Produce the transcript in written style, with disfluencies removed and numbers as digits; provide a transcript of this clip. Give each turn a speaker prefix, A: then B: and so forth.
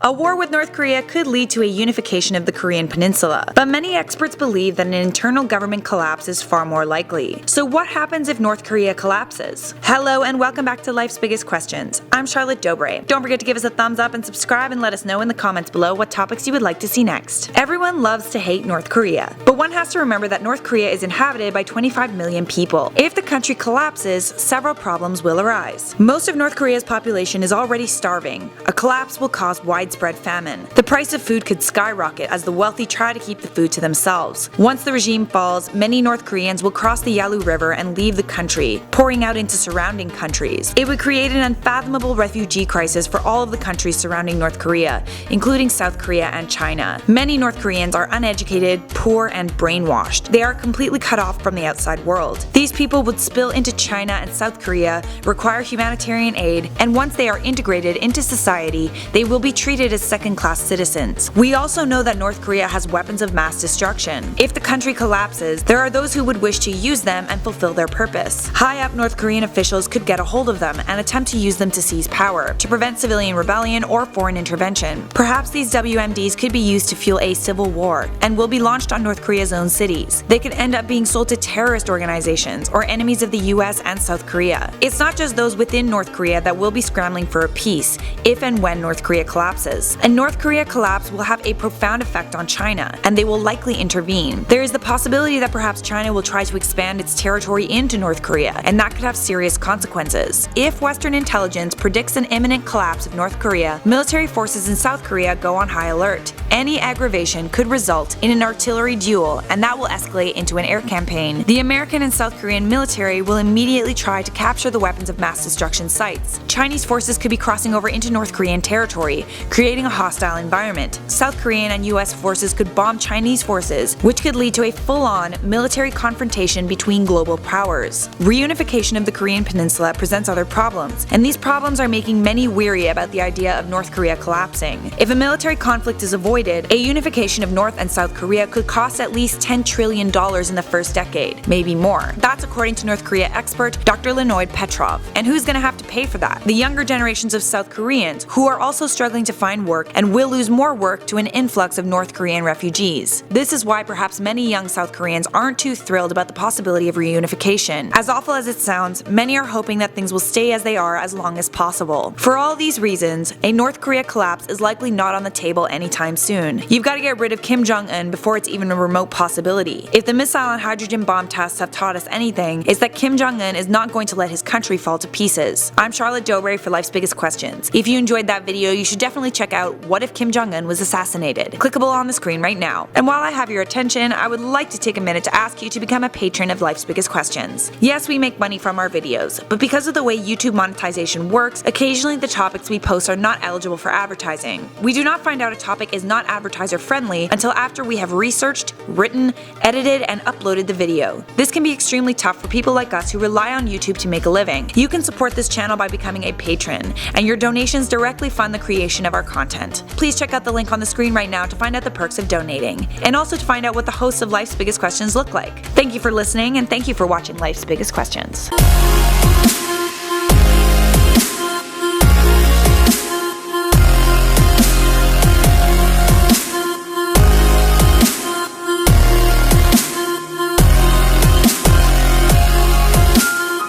A: A war with North Korea could lead to a unification of the Korean peninsula, but many experts believe that an internal government collapse is far more likely. So what happens if North Korea collapses? Hello and welcome back to Life's Biggest Questions. I'm Charlotte Dobre. Don't forget to give us a thumbs up and subscribe and let us know in the comments below what topics you would like to see next. Everyone loves to hate North Korea, but one has to remember that North Korea is inhabited by 25 million people. If the country collapses, several problems will arise. Most of North Korea's population is already starving. A collapse will cause widespread famine. The price of food could skyrocket as the wealthy try to keep the food to themselves. Once the regime falls, many North Koreans will cross the Yalu River and leave the country, pouring out into surrounding countries. It would create an unfathomable refugee crisis for all of the countries surrounding North Korea, including South Korea and China. Many North Koreans are uneducated, poor, and brainwashed. They are completely cut off from the outside world. These people would spill into China and South Korea, require humanitarian aid, and once they are integrated into society, they will be treated as second-class citizens. We also know that North Korea has weapons of mass destruction. If the country collapses, there are those who would wish to use them and fulfill their purpose. High-up North Korean officials could get a hold of them and attempt to use them to seize power, to prevent civilian rebellion or foreign intervention. Perhaps these WMDs could be used to fuel a civil war, and will be launched on North Korea's own cities. They could end up being sold to terrorist organizations or enemies of the US and South Korea. It's not just those within North Korea that will be scrambling for a peace if and when North Korea collapses. A North Korea collapse will have a profound effect on China, and they will likely intervene. There is the possibility that perhaps China will try to expand its territory into North Korea, and that could have serious consequences. If Western intelligence predicts an imminent collapse of North Korea, military forces in South Korea go on high alert. Any aggravation could result in an artillery duel, and that will escalate into an air campaign. The American and South Korean military will immediately try to capture the weapons of mass destruction sites. Chinese forces could be crossing over into North Korean territory, creating a hostile environment. South Korean and US forces could bomb Chinese forces, which could lead to a full-on military confrontation between global powers. Reunification of the Korean peninsula presents other problems, and these problems are making many weary about the idea of North Korea collapsing. If a military conflict is avoided, a unification of North and South Korea could cost at least $10 trillion in the first decade, maybe more. That's according to North Korea expert Dr. Leonid Petrov. And who's gonna have to pay for that? The younger generations of South Koreans, who are also struggling to find work and will lose more work to an influx of North Korean refugees. This is why perhaps many young South Koreans aren't too thrilled about the possibility of reunification. As awful as it sounds, many are hoping that things will stay as they are as long as possible. For all these reasons, a North Korea collapse is likely not on the table anytime soon. You've got to get rid of Kim Jong-un before it's even a remote possibility. If the missile and hydrogen bomb tests have taught us anything, it's that Kim Jong-un is not going to let his country fall to pieces. I'm Charlotte Dobre for Life's Biggest Questions. If you enjoyed that video, you should definitely check out What If Kim Jong-un Was Assassinated? Clickable on the screen right now. And while I have your attention, I would like to take a minute to ask you to become a patron of Life's Biggest Questions. Yes, we make money from our videos, but because of the way YouTube monetization works, occasionally the topics we post are not eligible for advertising. We do not find out a topic is not advertiser friendly until after we have researched, written, edited, and uploaded the video. This can be extremely tough for people like us who rely on YouTube to make a living. You can support this channel by becoming a patron, and your donations directly fund the creation of our content. Please check out the link on the screen right now to find out the perks of donating, and also to find out what the hosts of Life's Biggest Questions look like. Thank you for listening, and thank you for watching Life's Biggest Questions.